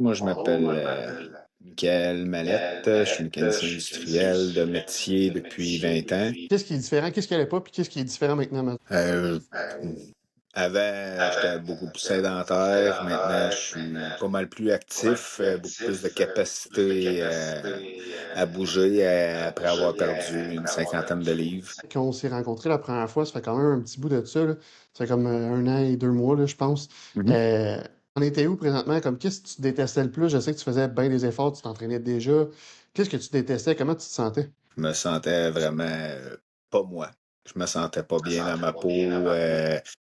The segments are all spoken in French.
Moi, je m'appelle Michael Mallette. Je suis mécanicien industriel de métier depuis 20 ans. Qu'est-ce qui est différent? Qu'est-ce qu'il n'y avait pas? Puis qu'est-ce qui est différent maintenant? Euh, Avant, j'étais beaucoup plus sédentaire. Maintenant, je suis pas mal plus actif, beaucoup plus de capacité à bouger après avoir perdu une cinquantaine de livres. Quand on s'est rencontrés la première fois, ça fait quand même un petit bout de ça, là. Ça fait comme 1 an et 2 mois, là, je pense. Mhm. Euh, on était où présentement? Comme qu'est-ce que tu détestais le plus? Je sais que tu faisais bien des efforts, tu t'entraînais déjà. Qu'est-ce que tu détestais? Comment tu te sentais? Je me sentais vraiment pas moi. Je me sentais pas bien dans ma peau, avoir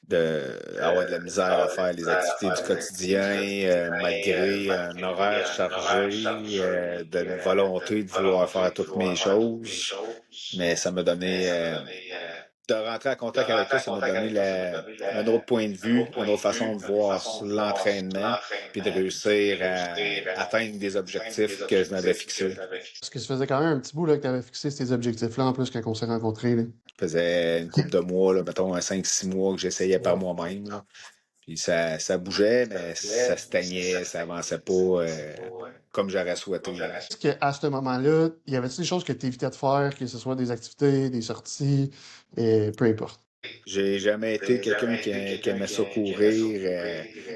de la misère à faire les activités du quotidien, malgré un horaire chargé, de une volonté de vouloir faire toutes mes choses. Mais ça m'a donné, de rentrer en contact avec toi, ça m'a donné un autre point de vue, une autre façon de voir l'entraînement, puis de réussir à atteindre des objectifs que je m'avais fixés. Parce que ça faisait quand même un petit bout là, que tu avais fixé ces objectifs-là en plus quand on s'est rencontrés, là. Ça faisait une couple de mois, là, mettons un 5-6 mois que j'essayais par moi-même, là. Puis ça bougeait, mais ça stagnait, ça avançait pas comme j'aurais souhaité, là. Est-ce qu'à ce moment-là, il y avait-tu des choses que tu évitais de faire, que ce soit des activités, des sorties, et peu importe? J'ai jamais été quelqu'un qui aimait ça courir.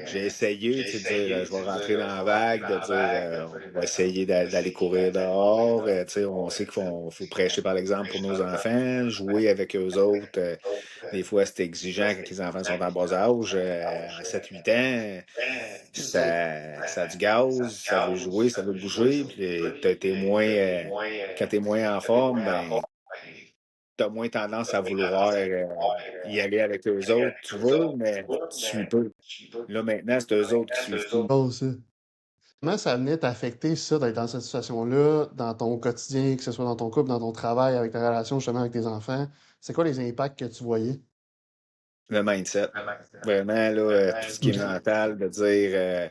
J'ai essayé, tu sais, de dire je vais rentrer dans la vague, de dire on va essayer d'aller courir dehors. Tu sais, on sait qu'il faut prêcher par l'exemple pour nos enfants, jouer avec eux autres. Des fois, c'est exigeant quand les enfants sont en bas âge. À 7-8 ans, ça a du gaz, ça veut jouer, ça veut bouger. Puis quand t'es moins en forme, ben t'as moins tendance à vouloir y aller avec eux autres. Tu veux, mais tu suis peu. Là, maintenant, c'est eux autres qui suivent tout. Oh, ça. Comment ça venait t'affecter, ça, d'être dans cette situation-là, dans ton quotidien, que ce soit dans ton couple, dans ton travail, avec ta relation justement avec tes enfants? C'est quoi les impacts que tu voyais? Le mindset. Vraiment, là, tout ce qui est OK. mental, de dire,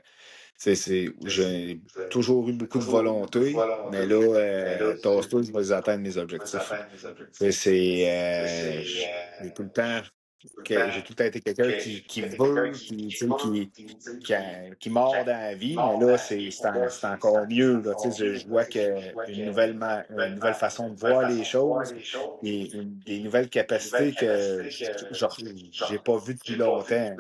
j'ai toujours eu beaucoup de volonté, mais là, tasse-toi, je vais les atteindre mes objectifs. J'ai tout le temps, j'ai tout le temps été quelqu'un qui veut, qui mord dans la vie, mais là, c'est encore mieux. Là, tu sais, je vois une nouvelle façon de voir les choses, des nouvelles capacités que j'ai pas vues depuis longtemps.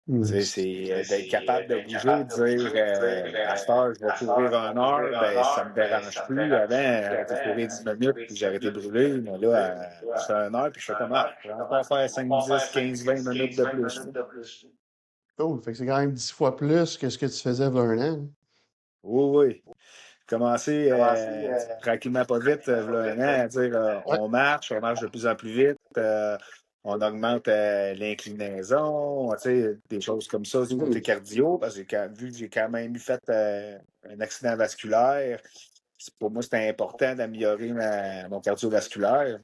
Tu sais, Nice. c'est d'être capable de bouger, de dire à cette heure, je vais courir 1 heure, ben ça me dérange plus. Avant, j'arrêtais de courir 10 minutes, puis j'arrêtais de brûler, mais là, je fais 1 heure, puis je fais comment? Je vais encore faire 5, 10, 15, 20 minutes de plus. Cool. Fait que c'est quand même 10 fois plus que ce que tu faisais il y a 1 an. Oui, oui. Commencer tranquillement, pas vite, v'là 1 an, à dire Ouais. on marche de plus en plus vite, on augmente l'inclinaison, tu sais, des choses comme ça du côté cardio, parce que vu que j'ai quand même eu fait un accident vasculaire, pour moi, c'était important d'améliorer mon cardiovasculaire.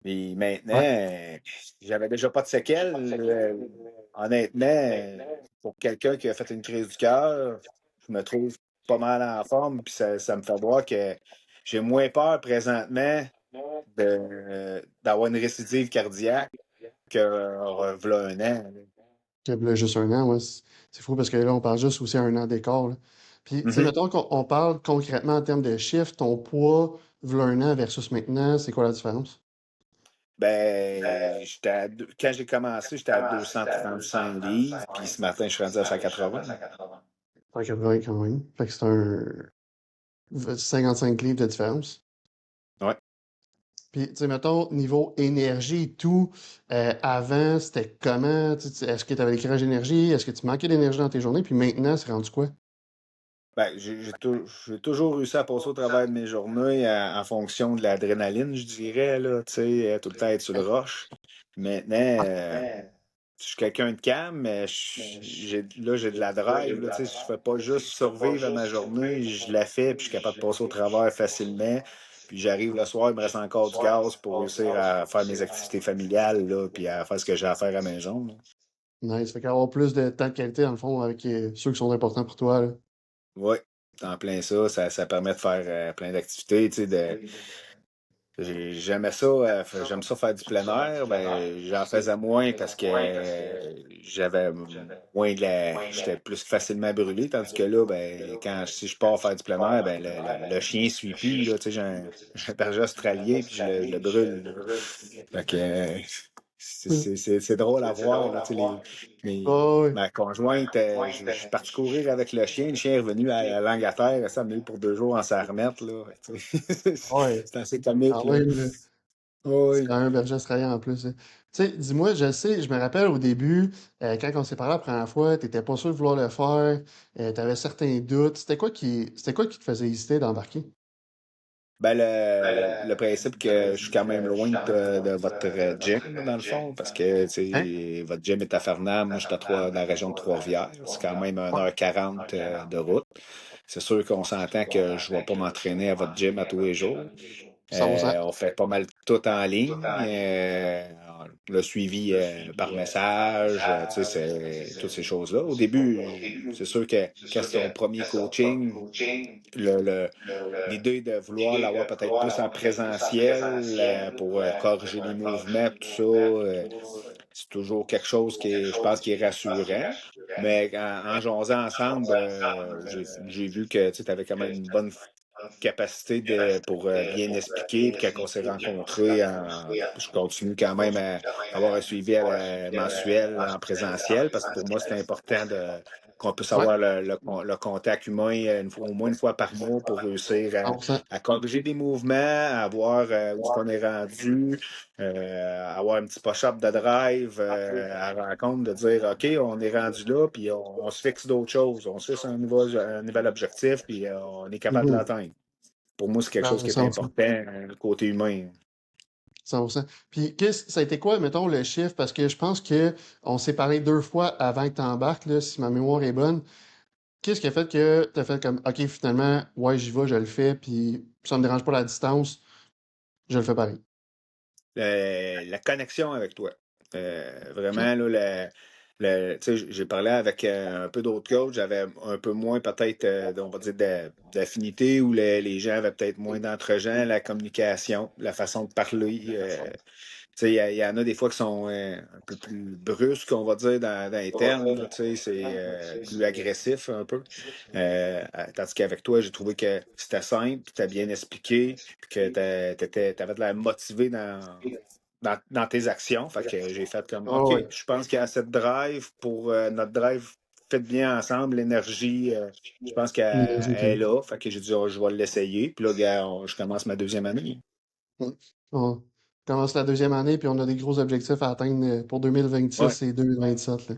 Et maintenant, Ouais. j'avais déjà pas de séquelles. Honnêtement, pour quelqu'un qui a fait une crise du cœur, je me trouve pas mal en forme. Puis ça me fait voir que j'ai moins peur présentement d'avoir une récidive cardiaque que v'là 1 an, là. Que là, juste 1 an, ouais. C'est fou parce que là, on parle juste aussi à 1 an d'écart, là. Puis, tu sais, Mhm. mettons qu'on parle concrètement en termes de chiffres, ton poids, v'là 1 an versus maintenant, c'est quoi la différence? Ben, quand j'ai commencé, j'étais à 235 livres, puis ce matin, je suis rendu à 180. 180 quand même. Fait que c'est un 55 livres de différence. Ouais. Puis, tu sais, mettons, niveau énergie et tout, avant, c'était comment? Est-ce que tu avais des crash d'énergie? Est-ce que tu manquais d'énergie dans tes journées? Puis maintenant, c'est rendu quoi? Ben, j'ai toujours réussi à passer au travers de mes journées en fonction de l'adrénaline, je dirais, là, tu sais, tout le temps être sur le roche. Maintenant, je suis quelqu'un de calme, mais j'ai de la drive, là, tu sais, je fais pas juste survivre à ma journée, je la fais, puis je suis capable de passer au travers facilement. Puis j'arrive le soir, il me reste encore du gaz pour réussir à faire mes activités familiales, là, puis à faire ce que j'ai à faire à la maison, là. Nice. Fait qu'avoir plus de temps de qualité, dans le fond, avec ceux qui sont importants pour toi, là. Oui, en plein ça, ça permet de faire plein d'activités, tu sais, J'aimais ça, j'aime ça faire du plein air. Ben, j'en faisais moins parce que j'avais moins j'étais plus facilement brûlé. Tandis que là, ben, si je pars faire du plein air, ben, le chien ne suit plus, là. Tu sais, j'ai un berger australien puis je le brûle, là. Fait que, Hmm. c'est drôle à voir, là, tu sais, Oh, oui, ma conjointe, je suis parti courir avec le chien est revenu à la langue à terre, ça m'a eu pour 2 jours en s'en remettre, là. Tu sais, ouais, c'est assez comique, quand là. même, là. C'est Oui. quand même un berger australien en plus, hein. Tu sais, dis-moi, je sais, je me rappelle au début, quand on s'est parlé la première fois, tu n'étais pas sûr de vouloir le faire, tu avais certains doutes. C'était quoi qui te faisait hésiter d'embarquer? Ben, le principe que je suis quand même loin de votre gym, dans le fond, parce que tu Hein? sais, votre gym est à Farnham, moi je suis dans la région de Trois-Rivières. C'est quand même Ouais, 1h40 de route. C'est sûr qu'on s'entend que je ne vais pas m'entraîner à votre gym à tous les jours. 100%. On fait pas mal tout en ligne. Le suivi par message, tu sais, c'est toutes ces choses-là. Au début, c'est sûr que quand c'est ton premier coaching, le, le- l'idée de vouloir l'avoir peut-être plus en présentiel pour corriger les mouvements, tout ça, c'est toujours quelque chose je pense, qui est rassurant. Mais en jasant ensemble, j'ai vu que tu avais quand même une bonne capacité pour bien expliquer. Puis quand on s'est rencontrés, je continue quand même à avoir un suivi mensuel en présentiel parce que pour moi, c'est important qu'on puisse Ouais, avoir le contact humain au moins une fois par mois pour réussir 100%. à corriger des mouvements, à voir où est-ce qu'on est rendu, avoir un petit push-up de drive à la rencontre, de dire OK, on est rendu là, puis on se fixe d'autres choses. On se fixe un nouvel objectif, puis on est capable de Mhm. l'atteindre. Pour moi, c'est quelque chose Non, qui est 100%. important, le côté humain. 100%. Puis, ça a été quoi, mettons, le chiffre? Parce que je pense que on s'est parlé 2 fois avant que tu embarques, là, si ma mémoire est bonne. Qu'est-ce qui a fait que tu as fait comme, OK, finalement, ouais, j'y vais, je le fais, puis ça me dérange pas la distance, je le fais pareil. La connexion avec toi. OK? Vraiment, là, tu sais, j'ai parlé avec un peu d'autres coachs, j'avais un peu moins peut-être, on va dire, d'affinité, où les gens avaient peut-être moins d'entre-gens, la communication, la façon de parler. Tu sais, il y en a des fois qui sont un peu plus brusques, on va dire, dans les termes, là, tu sais, c'est plus agressif un peu. Tandis qu'avec toi, j'ai trouvé que c'était simple, tu as bien expliqué, puis que tu avais de la motivé dans tes actions. Fait que j'ai fait comme, Ah OK, ouais, je pense qu'il y a cette drive pour notre drive fait bien ensemble, l'énergie, je pense qu'elle l'énergie était est là. là. Fait que j'ai dit, oh, je vais l'essayer. Puis là, gars, je commence ma deuxième année. Ouais. On commence la deuxième année, puis on a des gros objectifs à atteindre pour Ouais. 2026 et 2027, là.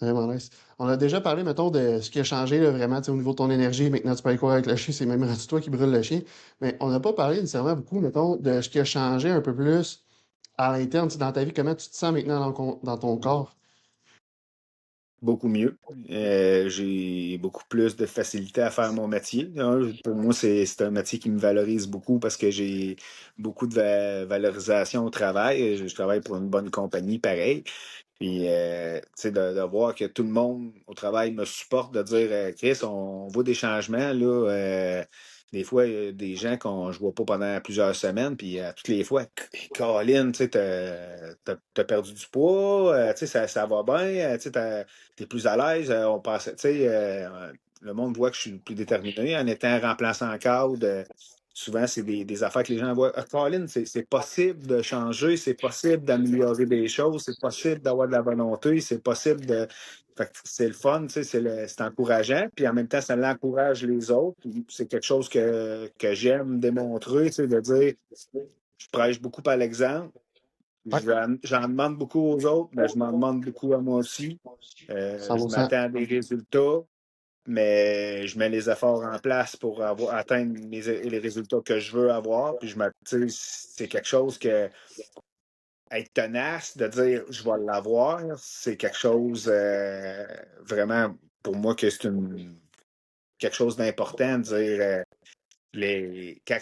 Vraiment nice. On a déjà parlé, mettons, de ce qui a changé là, vraiment tu sais, au niveau de ton énergie. Maintenant, tu peux aller courir avec le chien, c'est même rendu toi qui brûle le chien. Mais on n'a pas parlé nécessairement beaucoup, mettons, de ce qui a changé un peu plus à l'interne, tu sais, dans ta vie. Comment tu te sens maintenant dans ton corps? Beaucoup mieux. J'ai beaucoup plus de facilité à faire mon métier. Hein. Pour moi, c'est un métier qui me valorise beaucoup parce que j'ai beaucoup de valorisation au travail. Je travaille pour une bonne compagnie, pareil. Puis, tu sais, de voir que tout le monde au travail me supporte, de dire, Chris, on voit des changements, là. Des fois, il y a des gens qu'on je vois pas pendant plusieurs semaines, puis toutes les fois, Caroline, tu sais, t'as perdu du poids, tu sais, ça va bien, tu sais, t'es plus à l'aise, on pense, tu sais, le monde voit que je suis plus déterminé en étant remplaçant en cadre. Souvent, c'est des affaires que les gens voient. Ah, Colin, c'est possible de changer, c'est possible d'améliorer des choses, c'est possible d'avoir de la volonté, c'est possible de. Fait que c'est le fun, tu sais, c'est encourageant, puis en même temps, ça l'encourage les autres. Puis c'est quelque chose que j'aime démontrer, tu sais, de dire, je prêche beaucoup par l'exemple, Ouais, j'en demande beaucoup aux autres, mais je m'en demande beaucoup à moi aussi. Je 100%. m'attends à des résultats, mais je mets les efforts en place pour atteindre les résultats que je veux avoir. Puis tu sais, c'est quelque chose que être tenace, de dire je vais l'avoir, c'est quelque chose vraiment pour moi que c'est quelque chose d'important de dire quand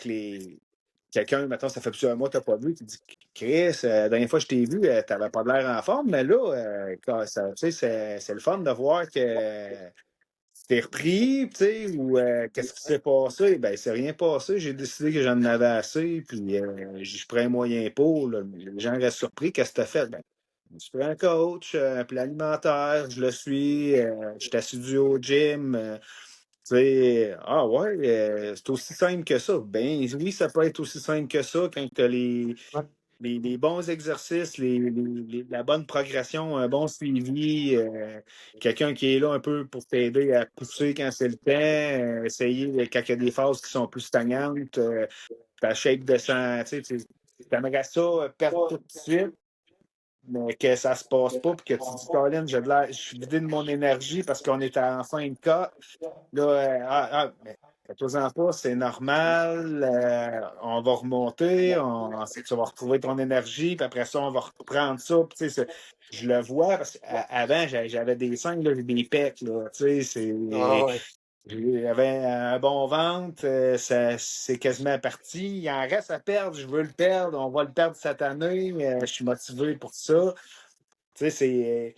quelqu'un, maintenant, ça fait plusieurs mois que tu n'as pas vu, tu dis Chris, la dernière fois que je t'ai vu, tu n'avais pas l'air en forme, mais là, tu sais, c'est le fun de voir que t'es repris, tu sais, ou qu'est-ce qui s'est passé? Ben, c'est rien passé. J'ai décidé que j'en avais assez, puis je prends un moyen pour. Là. Les gens restent surpris. Qu'est-ce que t'as fait? Ben, je prends un coach, un plan alimentaire, je le suis, je suis assidu au gym. Tu sais, ah ouais, c'est aussi simple que ça. Ben oui, ça peut être aussi simple que ça quand tu as Ouais. les bons exercices, la bonne progression, un bon suivi, quelqu'un qui est là un peu pour t'aider à pousser quand c'est le temps, essayer quand il y a des phases qui sont plus stagnantes, ta shape descend, tu aimerais ça perdre tout de suite, mais que ça se passe pas, puis que tu dis, Colin, je suis vidé de mon énergie parce qu'on est en fin de cas. Là, mais fais-toi-en pas, c'est normal. On va remonter, tu vas retrouver ton énergie, puis après ça, on va reprendre ça. Puis, je le vois parce qu'avant, j'avais des seins, là, j'ai des pecs, là. Ah ouais. J'avais un bon ventre, c'est quasiment parti. Il en reste à perdre, je veux le perdre, on va le perdre cette année. Je suis motivé pour ça. C'est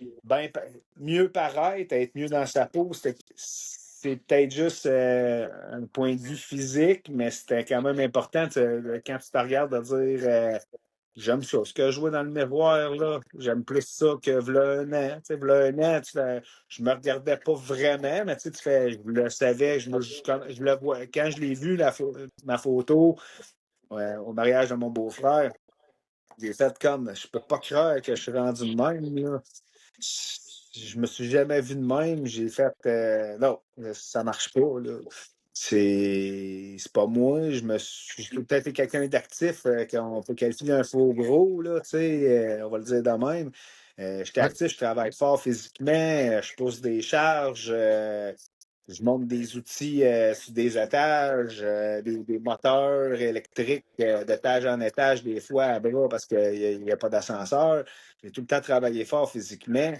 mieux paraître, être mieux dans sa peau, c'est peut-être juste un point de vue physique, mais c'était quand même important quand tu te regardes de dire j'aime ça. Ce que je vois dans le miroir, là, j'aime plus ça que v'là un an. V'là un an, je me regardais pas vraiment, mais tu fais, je le savais, je le vois. Quand je l'ai vu, ma photo au mariage de mon beau-frère, j'ai fait comme je peux pas croire que je suis rendu de même, là. Je me suis jamais vu de même. J'ai fait non, ça marche pas, là. C'est pas moi. J'ai peut-être été quelqu'un d'actif, qu'on peut qualifier d'un faux gros, là, on va le dire de même. J'étais Ouais. actif, je travaille fort physiquement, je pousse des charges, je monte des outils sur des étages, des moteurs électriques d'étage en étage, des fois à bras parce qu'il n'y a pas d'ascenseur. J'ai tout le temps travaillé fort physiquement.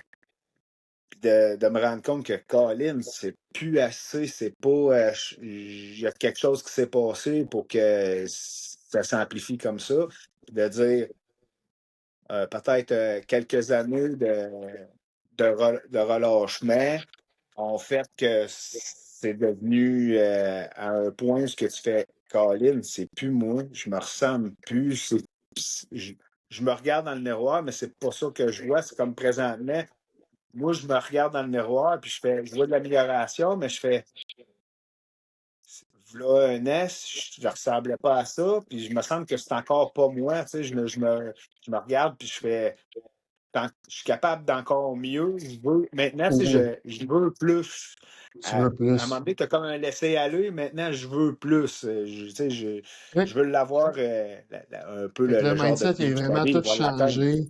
Puis de me rendre compte que Colin, c'est plus assez, c'est pas. Il y a quelque chose qui s'est passé pour que ça s'amplifie comme ça. Puis de dire peut-être quelques années de relâchement ont fait que c'est devenu à un point ce que tu fais, Colin, c'est plus moi, je me ressemble plus. Je, je me regarde dans le miroir, mais c'est pas ça que je vois. C'est comme présentement. Moi, je me regarde dans le miroir, puis je vois de l'amélioration, mais je fais, là, un an, je ne ressemblais pas à ça, puis je me sens que c'est encore pas moi, je me regarde, puis je fais, je suis capable d'encore mieux, maintenant, Mhm. je veux plus. Tu À veux un moment plus. donné, tu as comme un laisser-aller, maintenant, je veux plus. Ouais. Je veux l'avoir un peu Fait que le le genre de mindset, il est vie que vraiment j'avais, tout il va l'atteindre. changé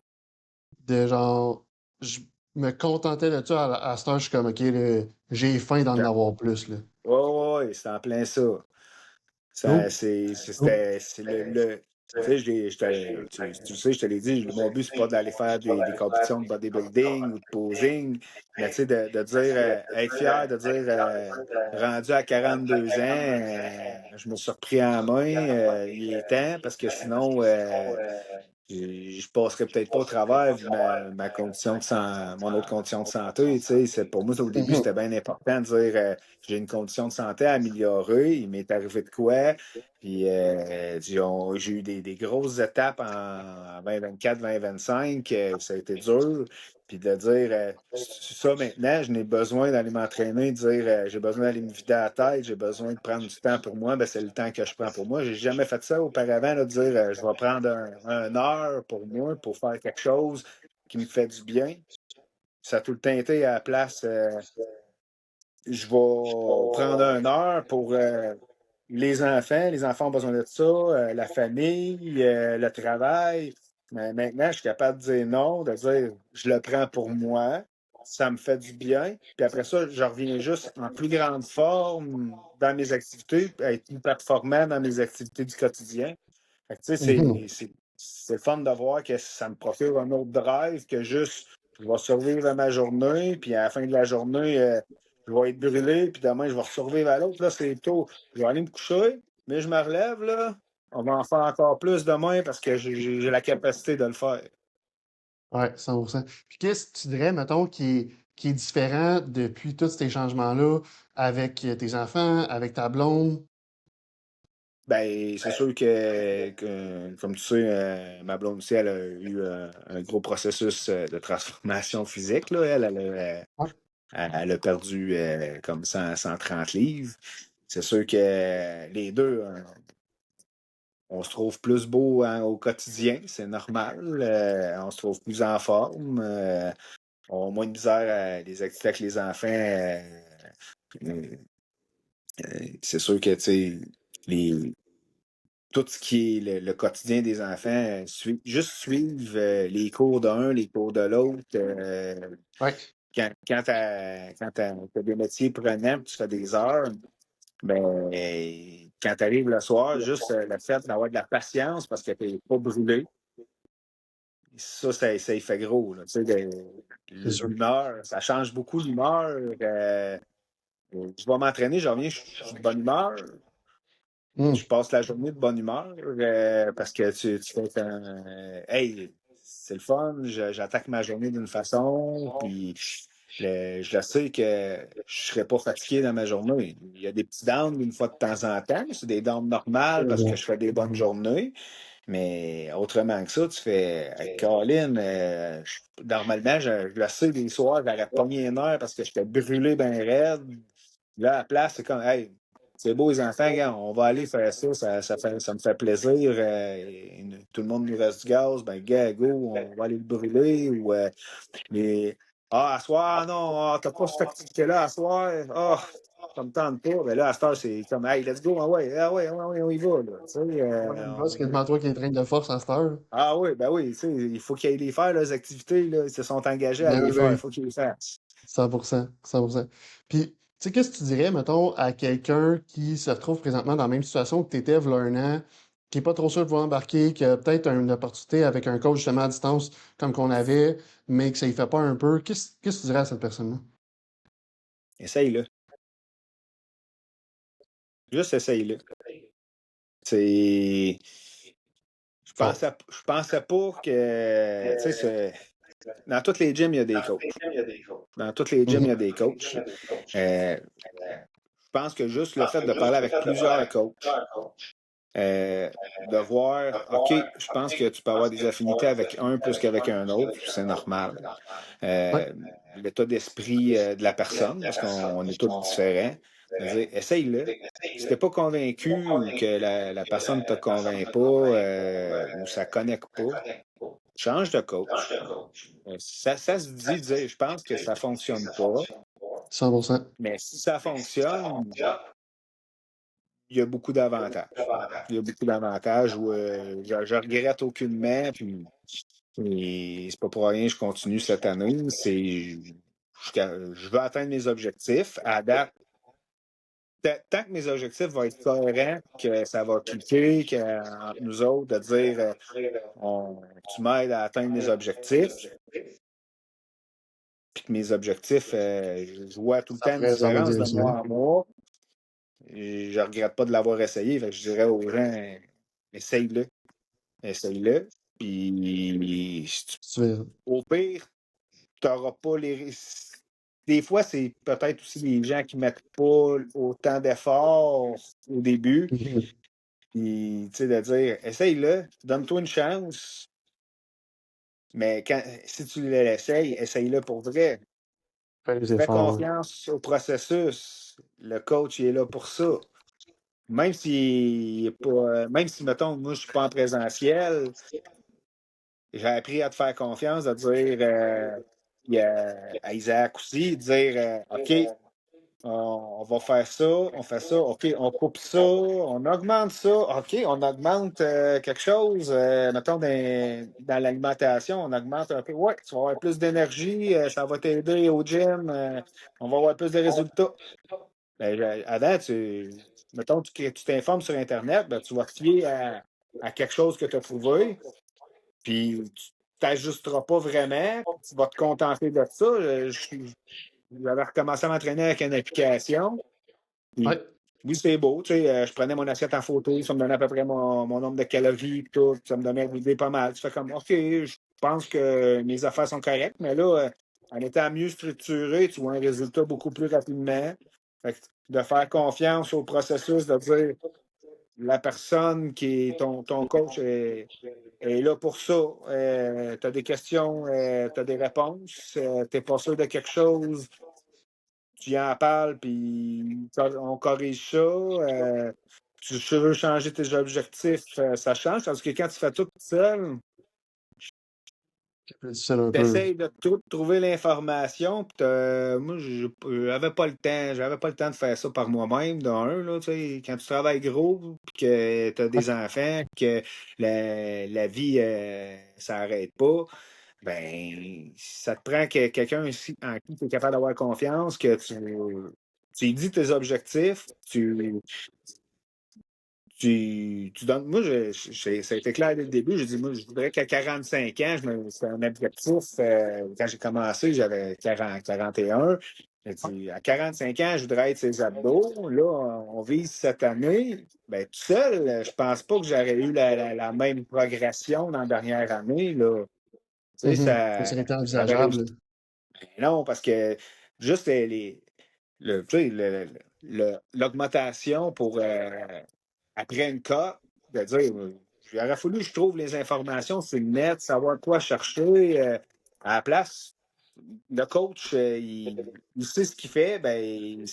de genre, je me contentais de ça à cette heure, je suis comme, ok, là, j'ai faim d'en avoir plus, là. Oui, oui, oui, c'est en plein ça. Ça, Cool. c'est tu sais, tu le sais, je te l'ai dit, mon but, c'est pas d'aller faire des compétitions de bodybuilding ou de posing, mais tu sais, de dire, être fier, de dire, rendu à 42 ans, je me suis repris en main, il est temps, parce que sinon, je passerais peut-être pas au travers vu ma condition mon autre condition de santé. Pour moi, au début, Mhm. c'était bien important de dire j'ai une condition de santé à améliorer. Il m'est arrivé de quoi? Puis j'ai eu des grosses étapes en 2024, 2025. Ça a été dur. Puis de dire ça maintenant, je n'ai besoin d'aller m'entraîner, de dire j'ai besoin d'aller me vider la tête, j'ai besoin de prendre du temps pour moi, ben, c'est le temps que je prends pour moi. J'ai jamais fait ça auparavant, là, de dire je vais prendre un heure pour moi pour faire quelque chose qui me fait du bien. Ça a tout le temps été à la place. Je vais prendre une heure pour les enfants. Les enfants ont besoin de ça, la famille, le travail. Mais maintenant, je suis capable de dire non, de dire je le prends pour moi. Ça me fait du bien. Puis après ça, je reviens juste en plus grande forme dans mes activités, être plus performant dans mes activités du quotidien. Fait que, tu sais, Mhm. c'est le fun de voir que ça me procure un autre drive que juste je vais survivre à ma journée, puis à la fin de la journée, je vais être brûlé, puis demain, je vais survivre à l'autre. Là, c'est tôt. Je vais aller me coucher, mais je me relève, là. On va en faire encore plus demain parce que j'ai la capacité de le faire. Ouais, 100%. Puis qu'est-ce que tu dirais, mettons, qui est qui est différent depuis tous ces changements-là avec tes enfants, avec ta blonde? Ben, c'est sûr que, comme tu sais, ma blonde aussi, elle a eu un gros processus de transformation physique, là. Ouais, Elle a perdu comme 130 livres. C'est sûr que les deux, on se trouve plus beau hein, au quotidien, c'est normal. On se trouve plus en forme. On a moins de misère à les activités avec les enfants. Euh, c'est sûr que, tu sais, les, tout ce qui est le quotidien des enfants, juste suivre les cours d'un, les cours de l'autre. ouais, Quand t'as des métiers prenants, puis tu fais des heures, ben, quand tu arrives le soir, juste le fait d'avoir de la patience parce que tu n'es pas brûlé, ça y fait gros. Là, tu sais, c'est sûr. l'humeur, ça change beaucoup l'humeur. Je vais m'entraîner, je reviens, je suis de bonne humeur. Hum, Je passe la journée de bonne humeur parce que tu fais hey, c'est le fun, j'attaque ma journée d'une façon, puis je le sais que je ne serai pas fatigué dans ma journée. Il y a des petits downs une fois de temps en temps, c'est des downs normales parce que je fais des bonnes journées, mais autrement que ça, tu fais hey, Colin, normalement, je le sais, des soirs, j'aurais pogné une heure parce que j'étais brûlé bien raide. Là, à la place, c'est comme, hey, c'est beau, les enfants, gars, on va aller faire ça, ça me fait plaisir. Tout le monde nous reste du gaz, ben, gars, go, on va aller le brûler. Ou, mais, à soir, non, t'as pas cette activité-là à soir, ça me tente pas. Mais là, à ce heure, c'est comme, hey, let's go, ah ouais, on y va, là. Tu sais, on y va, c'est quasiment toi qui entraîne de force à cette heure. ah oui, ben oui, tu sais, il faut qu'ils aillent les faire, les activités, là, ils se sont engagés à Ben les oui, faire, il ben faut qu'ils les fassent. 100%, 100%. Puis, tu sais, qu'est-ce que tu dirais, mettons, à quelqu'un qui se retrouve présentement dans la même situation que tu étais, v'là un an, qui est pas trop sûr de vouloir embarquer, qui a peut-être une opportunité avec un coach justement à distance comme qu'on avait, mais que ça y fait pas un peu, qu'est-ce que tu dirais à cette personne-là? Essaye-le. Juste essaye-le. C'est. Fort. Je pensais pas que. Tu sais, dans toutes les gyms, il y a des coachs. Dans toutes les gyms, il y Mhm. a des coachs. Je pense que juste le fait de parler avec plusieurs coachs, de voir, OK, je pense que tu peux avoir des affinités avec un plus qu'avec un autre, c'est normal. Ouais, Euh, L'état d'esprit de la personne, parce qu'on est tous différents. C'est-à-dire, essaye-le. Si t'es pas convaincu ou que la personne ne te convainc pas ou ça ne connecte pas, change de coach. Ça se dit, dire, je pense que ça ne fonctionne pas, 100%. mais si ça fonctionne, il y a beaucoup d'avantages. Il y a beaucoup d'avantages où je regrette aucunement, puis et c'est pas pour rien que je continue cette année. Je veux atteindre mes objectifs. À date, tant que mes objectifs vont être cohérents, que ça va cliquer, entre nous autres, de dire tu m'aides à atteindre mes objectifs, puis que mes objectifs, je vois tout le Ça temps une ferait dans bonne différence de direction. mois en mois. Et je regrette pas de l'avoir essayé. Fait que je dirais aux gens, essaye-le. Essaye-le. Puis, Tu verras. au pire, tu n'auras pas les risques. Des fois, c'est peut-être aussi les gens qui ne mettent pas autant d'efforts au début. Mhm. Puis, tu sais, de dire, essaye-le, donne-toi une chance, mais si tu l'essayes, essaye-le pour vrai. Fais les Fais efforts, ouais. confiance au processus. Le coach il est là pour ça. Même si, mettons, moi, je ne suis pas en présentiel, j'ai appris à te faire confiance, à dire à Isaac aussi, dire OK, on va faire ça, on fait ça, OK, on coupe ça, on augmente ça, OK, on augmente quelque chose, mettons dans l'alimentation, on augmente un peu. Ouais, tu vas avoir plus d'énergie, ça va t'aider au gym, on va avoir plus de résultats. Ben, avant, mettons, tu t'informes sur Internet, ben, tu vas te fier à quelque chose que tu as trouvé, puis tu t'ajusteras pas vraiment, puis tu vas te contenter de ça. J'avais recommencé à m'entraîner avec une application. Puis, Ouais, oui, c'est beau. Tu sais, je prenais mon assiette en photo, ça me donnait à peu près mon nombre de calories, puis tout. Ça me donnait une idée pas mal. Tu fais comme, OK, je pense que mes affaires sont correctes, mais là, en étant mieux structuré, tu vois un résultat beaucoup plus rapidement. Fait que de faire confiance au processus, de dire la personne qui est ton coach est là pour ça. Tu as des questions, tu as des réponses. Tu n'es pas sûr de quelque chose, tu en parles, puis on corrige ça. Tu veux changer tes objectifs, ça change. Parce que quand tu fais tout seul, C'est plus difficile un tu peu. essaies de tout trouver l'information. Moi, j'avais pas le temps. J'avais pas le temps de faire ça par moi-même, d'un, là, tu sais, quand tu travailles gros, puis que tu as Ouais, des enfants, que la vie, ça n'arrête pas. Ben, ça te prend quelqu'un ici en qui tu es capable d'avoir confiance, que tu lui dis tes objectifs, tu donnes. Moi, ça a été clair dès le début. J'ai dit, moi, je voudrais qu'à 45 ans, c'est un objectif. Quand j'ai commencé, j'avais 41. J'ai dit, à 45 ans, je voudrais être ses abdos. Là, on vise cette année. Ben, tout seul, je pense pas que j'aurais eu la même progression dans la dernière année. Là. Tu sais, Ça serait été j'avais envisageable, réussi. là. Non, parce que juste tu sais, l'augmentation pour après une cas, de dire il aurait fallu que je trouve les informations sur le net, savoir quoi chercher. À la place, le coach, il sait ce qu'il fait, ben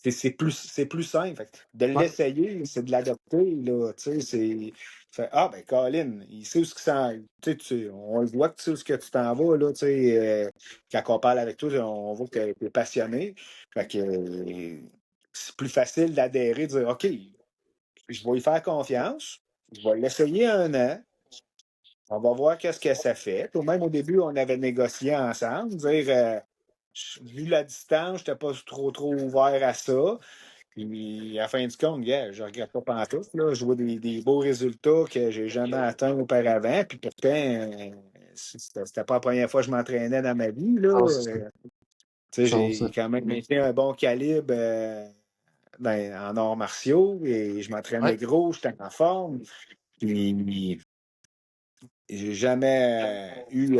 c'est plus simple. Fait que de Ouais, l'essayer, c'est de l'adopter, là. Tu sais, ah, ben, Colin, il sait où ce qu'il s'en. On le voit que tu sais où ce que tu t'en vas, là. Tu sais, quand on parle avec toi, on voit que tu es passionné. Fait que c'est plus facile d'adhérer, de dire, OK, je vais lui faire confiance, je vais l'essayer un an, on va voir qu'est-ce que ça fait. Puis même au début, on avait négocié ensemble, dire, vu la distance, je n'étais pas trop ouvert à ça. Puis, à la fin du compte, yeah, je ne regrette pas pantoute. Là. Je vois des beaux résultats que j'ai jamais atteints auparavant. Puis pourtant, c'était pas la première fois que je m'entraînais dans ma vie. Là. non, c'est ça. Tu sais, Chance, j'ai hein. quand même maintenu un bon calibre en arts martiaux et je Ouais. m'entraînais gros, j'étais en forme. Puis, j'ai jamais eu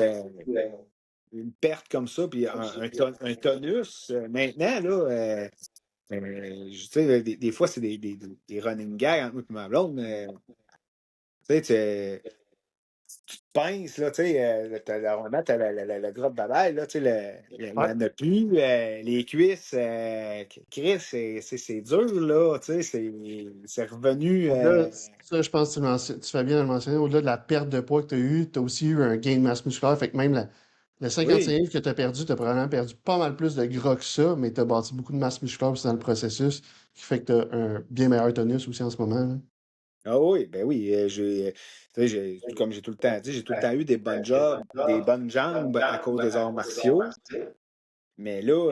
une perte comme ça, puis un tonus. Maintenant, là, tu sais, des fois, c'est des running gags entre moi et ma blonde. Tu sais, tu te pinces, là, tu sais, normalement, t'as la grotte bavaille, là, tu sais, il y Ouais. en a plus. Les cuisses, Chris, c'est dur, là, tu sais, c'est revenu. Au-delà, ça, je pense que tu fais bien de le mentionner, au-delà de la perte de poids que tu as eu, tu as aussi eu un gain de masse musculaire. Fait que même le 55 Oui. livres que tu as perdu, tu as probablement perdu pas mal plus de gras que ça, mais tu as bâti beaucoup de masse musculaire aussi dans le processus, qui fait que tu as un bien meilleur tonus aussi en ce moment, là. Ah oui, ben oui, tu sais, comme j'ai tout le temps dit, j'ai tout le temps eu des bonnes jobs, des bonnes jambes à cause des arts martiaux. Mais là,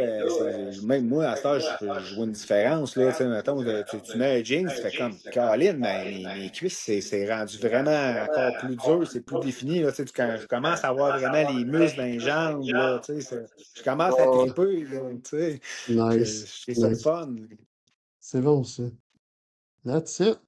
même moi, à ce temps, je vois une différence. Là, tu sais, mettons, tu mets un jeans, tu fais comme Caroline, mais mes cuisses, c'est rendu vraiment encore plus dur, c'est plus défini. Là, tu sais, quand je commence à avoir vraiment les muscles dans les jambes, là, tu sais, je commence à Oh, triper. Là, tu sais, nice. je trouve ça le Nice. fun. C'est bon, ça. That's it.